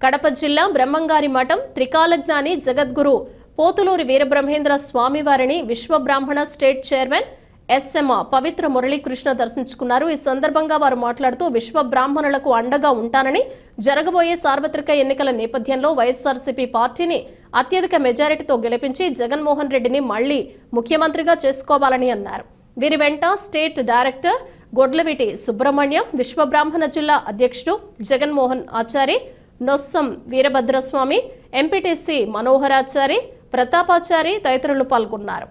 కడప జిల్లా బ్రహ్మంగారి మఠం త్రికాలజ్ఞాని జగద్గురు పోతులూరి వీరబ్రహ్మేంద్ర స్వామివారిని విశ్వబ్రాహ్మణ స్టేట్ చైర్మన్ ఎస్ఎం పవిత్ర మురళీకృష్ణ దర్శించుకున్నారు। ఈ సందర్భంగా వారు మాట్లాడుతూ విశ్వబ్రాహ్మణులకు అండగా ఉంటానని, జరగబోయే సార్వత్రిక ఎన్నికల నేపథ్యంలో వైఎస్ఆర్సీపీ పార్టీని అత్యధిక మెజారిటీతో గెలిపించి జగన్మోహన్ రెడ్డిని మళ్లీ ముఖ్యమంత్రిగా చేసుకోవాలని అన్నారు। వీరి వెంట స్టేట్ డైరెక్టర్ గొడ్లవిటి సుబ్రహ్మణ్యం, విశ్వబ్రాహ్మణ జిల్లా అధ్యక్షుడు జగన్మోహన్ ఆచారి, నొస్సం వీరభద్రస్వామి, ఎంపీటీసీ మనోహరాచారి, ప్రతాపాచారి తదితరులు పాల్గొన్నారు।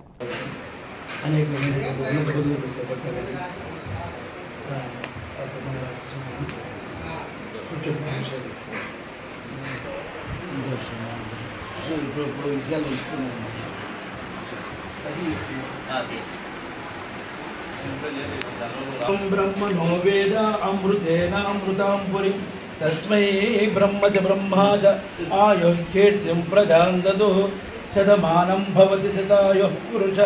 ब्रह्मणो वेद अमृतेन अमृतांपुरी तस्मै ब्रह्म च ब्रह्मा च आयुः कीर्तिं प्रदां ददुः शतमानं भवति शतायुः पुरुष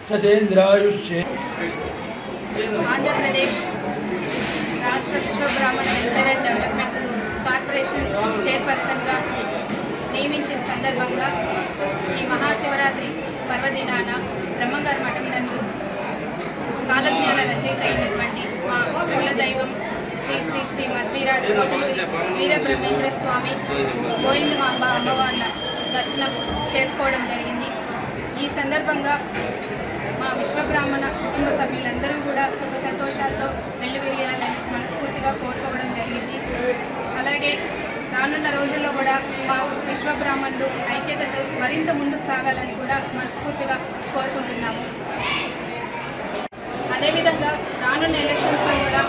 शतेन्द्रायुष्ये। आंध्र प्रदेश राष्ट्र विश्वब्राह्मण वेलफेयर एंड डेवलपमेंट కార్పొరేషన్ చైర్పర్సన్గా నియమించిన సందర్భంగా ఈ మహాశివరాత్రి పర్వదినాన బ్రహ్మంగారి మఠం నందు కాలజ్ఞాన రచయిత అయినటువంటి మా కులదైవం శ్రీ శ్రీ శ్రీ మధ్వీరాట్ పోతులూరి వీరబ్రహ్మేంద్ర స్వామి గోవిందమాంబ అమ్మవార్ల దర్శనం చేసుకోవడం జరిగింది। ఈ సందర్భంగా మా విశ్వబ్రాహ్మణ కుటుంబ సభ్యులందరూ కూడా సుఖ సంతోషాలతో వెల్లువిరియాలని మనస్ఫూర్తిగా కోరుకోవడం జరిగింది। అలాగే రానున్న రోజుల్లో కూడా మా విశ్వబ్రాహ్మణులు ఐక్యతతో మరింత ముందుకు సాగాలని కూడా మనస్ఫూర్తిగా కోరుకుంటున్నాము। అదేవిధంగా రానున్న ఎలక్షన్స్లో కూడా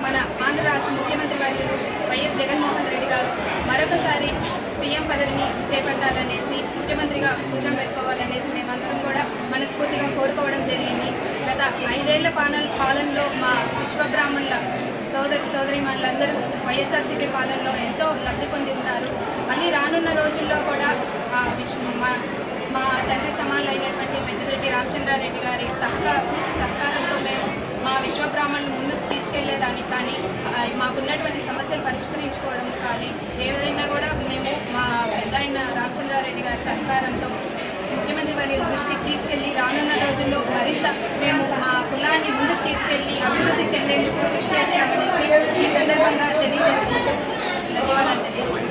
మన ఆంధ్ర రాష్ట్ర ముఖ్యమంత్రి వర్యులు వైఎస్ జగన్మోహన్ రెడ్డి గారు మరొకసారి సీఎం పదవిని చేపట్టాలనేసి, ముఖ్యమంత్రిగా భుజం పెట్టుకోవాలనేసి మేమందరం కూడా మనస్ఫూర్తిగా కోరుకోవడం జరిగింది। గత 5 ఏళ్ల పాలనలో మా విశ్వబ్రాహ్మణుల సోదరీమణులందరూ వైఎస్ఆర్సీపీ పాలనలో ఎంతో లబ్ధి పొంది ఉన్నారు। మళ్ళీ రానున్న రోజుల్లో కూడా మా తండ్రి సమానులు అయినటువంటి పెద్దిరెడ్డి రామచంద్రారెడ్డి గారి పూర్తి సహకారంతో మేము మా విశ్వబ్రాహ్మణులు ముందుకు తీసుకెళ్లేదానికి కానీ, మాకున్నటువంటి సమస్యలు పరిష్కరించుకోవడం కానీ ఏదైనా కూడా మేము మా పెద్ద అయిన రామచంద్రారెడ్డి గారి సహకారంతో ముఖ్యమంత్రి వారి దృష్టికి తీసుకెళ్లి రానున్న రోజుల్లో మరింత మేము మా కులాన్ని ముందుకు తీసుకెళ్లి అభివృద్ధి చెందేందుకు కృషి చేస్తామనేసి ఈ సందర్భంగా తెలియజేసుకుంటూ ధన్యవాదాలు తెలియజేస్తాం।